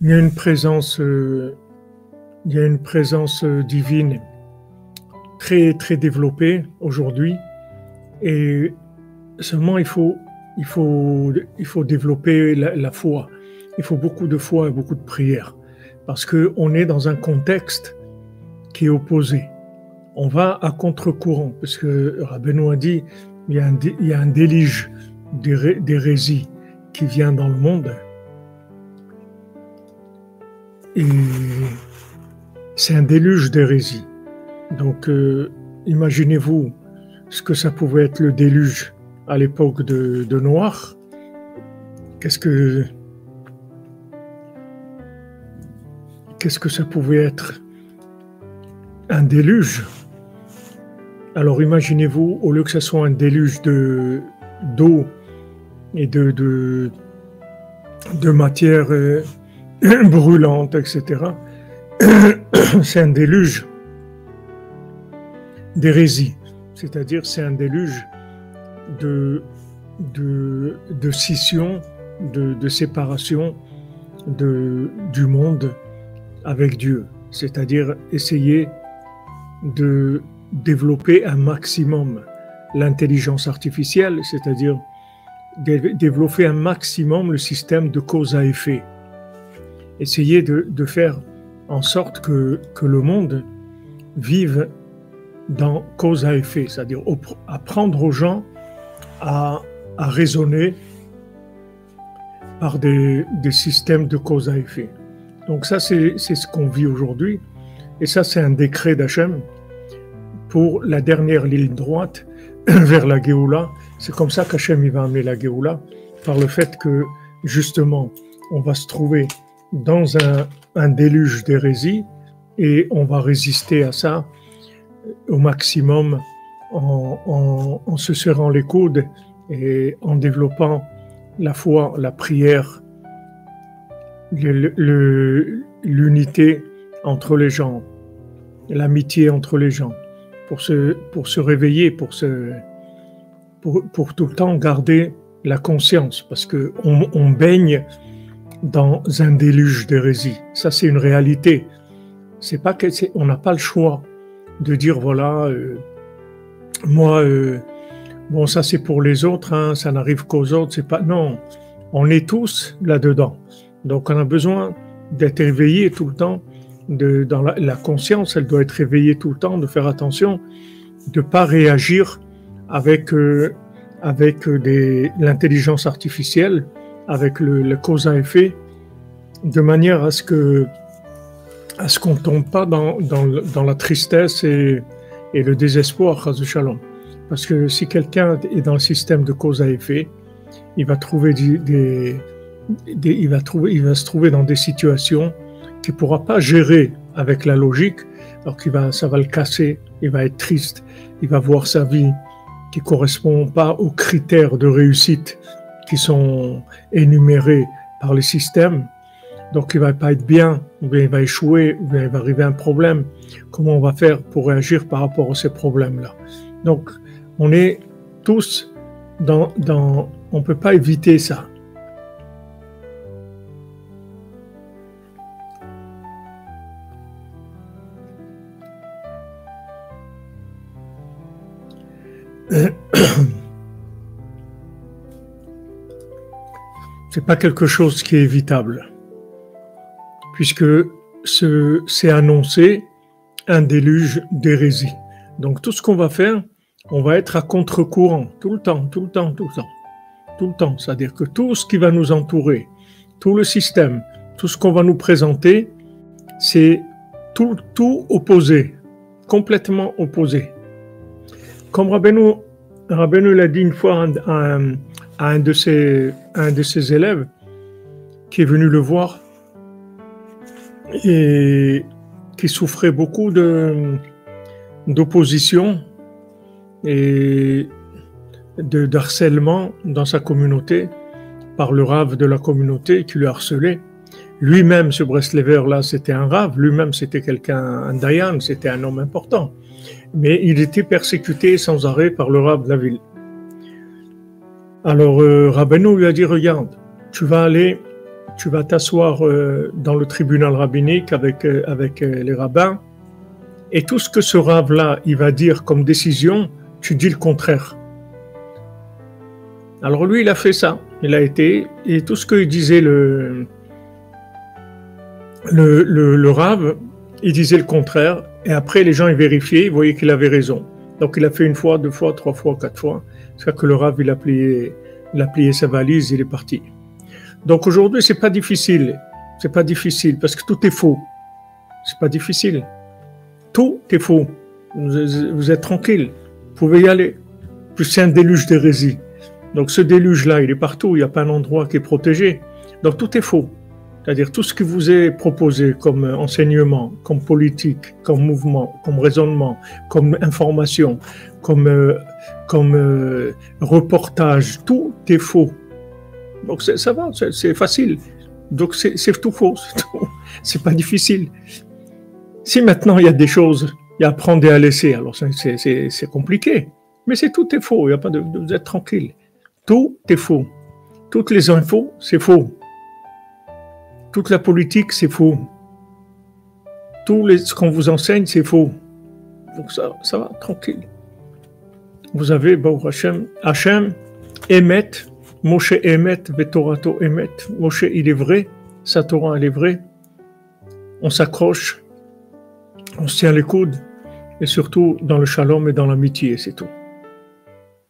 Il y a une présence, divine très très développée aujourd'hui, et seulement il faut développer la foi. Il faut beaucoup de foi et beaucoup de prière, parce que on est dans un contexte qui est opposé. On va à contre-courant, parce que Rabbeinu a dit il y a un déluge d'hérésie qui vient dans le monde. Et c'est un déluge d'hérésie. Donc, imaginez-vous ce que ça pouvait être le déluge à l'époque de Noach. Qu'est-ce que ça pouvait être un déluge? Alors, imaginez-vous, au lieu que ce soit un déluge d'eau et de matière brûlante, etc., c'est un déluge d'hérésie, c'est-à-dire c'est un déluge de scission, de séparation du monde avec Dieu, c'est-à-dire essayer de développer un maximum l'intelligence artificielle, c'est-à-dire développer un maximum le système de cause à effet, essayer de faire en sorte que le monde vive dans cause à effet, c'est-à-dire apprendre aux gens à raisonner par des systèmes de cause à effet. Donc ça, c'est ce qu'on vit aujourd'hui, et ça, c'est un décret d'Hachem pour la dernière ligne droite vers la Géoula. C'est comme ça qu'Hachem il va amener la Géoula, par le fait que, justement, on va se trouver dans un déluge d'hérésie, et on va résister à ça au maximum en se serrant les coudes et en développant la foi, la prière, l'unité entre les gens, l'amitié entre les gens, pour se réveiller, pour tout le temps garder la conscience, parce que on baigne dans un déluge d'hérésie. Ça, c'est une réalité. C'est pas on n'a pas le choix de dire voilà, moi, bon, ça c'est pour les autres, hein, ça n'arrive qu'aux autres. C'est pas, non, on est tous là-dedans. Donc, on a besoin d'être éveillé tout le temps. Dans la conscience, elle doit être éveillée tout le temps, de faire attention, de pas réagir avec l'intelligence artificielle, avec le cause à effet, de manière à ce qu'on tombe pas dans la tristesse et le désespoir, chas v'shalom. Parce que si quelqu'un est dans le système de cause à effet, il va trouver il va se trouver dans des situations qu'il pourra pas gérer avec la logique, alors ça va le casser, il va être triste, il va voir sa vie qui correspond pas aux critères de réussite qui sont énumérés par les systèmes. Donc, il va pas être bien, ou bien il va échouer, ou bien il va arriver un problème. Comment on va faire pour réagir par rapport à ces problèmes-là? Donc, on est tous on peut pas éviter ça. C'est pas quelque chose qui est évitable, puisque c'est annoncé un déluge d'hérésie. Donc tout ce qu'on va faire, on va être à contre-courant, tout le temps. C'est-à-dire que tout ce qui va nous entourer, tout le système, tout ce qu'on va nous présenter, c'est tout opposé, complètement opposé. Comme Rabbeinu l'a dit une fois à un de ses élèves qui est venu le voir et qui souffrait beaucoup d'opposition et de harcèlement dans sa communauté par le rave de la communauté qui le harcelait. Lui-même, ce Breslever-là, c'était un rave, lui-même c'était un dayan, c'était un homme important. Mais il était persécuté sans arrêt par le rave de la ville. Alors Rabbeinu lui a dit, regarde, tu vas aller tu vas t'asseoir dans le tribunal rabbinique avec les rabbins, et tout ce que ce rave-là, il va dire comme décision, tu dis le contraire. Alors lui, il a fait ça. Il a été, et tout ce que disait le rave, il disait le contraire, et après les gens ils vérifiaient, ils voyaient qu'il avait raison. Donc il a fait une fois, deux fois, trois fois, quatre fois. C'est que le rave, il a plié sa valise, il est parti. Donc aujourd'hui, c'est pas difficile, parce que tout est faux. C'est pas difficile. Tout est faux. Vous êtes tranquille, vous pouvez y aller. Puis c'est un déluge d'hérésie. Donc ce déluge-là, il est partout, il n'y a pas un endroit qui est protégé. Donc tout est faux. C'est-à-dire tout ce qui vous est proposé comme enseignement, comme politique, comme mouvement, comme raisonnement, comme information, comme reportage, tout est faux. Donc ça va, c'est facile. Donc c'est tout faux, c'est pas difficile. Si maintenant il y a des choses, il y a à prendre et à laisser, alors c'est compliqué. Mais tout est faux, il y a pas vous êtes tranquille. Tout est faux. Toutes les infos, c'est faux. Toute la politique, c'est faux. Ce qu'on vous enseigne, c'est faux. Donc ça va, tranquille. Vous avez, Baruch Hashem, Emet, Moshe Emet, Vetorato Emet. Moshe, il est vrai, sa Torah, elle est vraie. On s'accroche, on se tient les coudes, et surtout dans le shalom et dans l'amitié, c'est tout.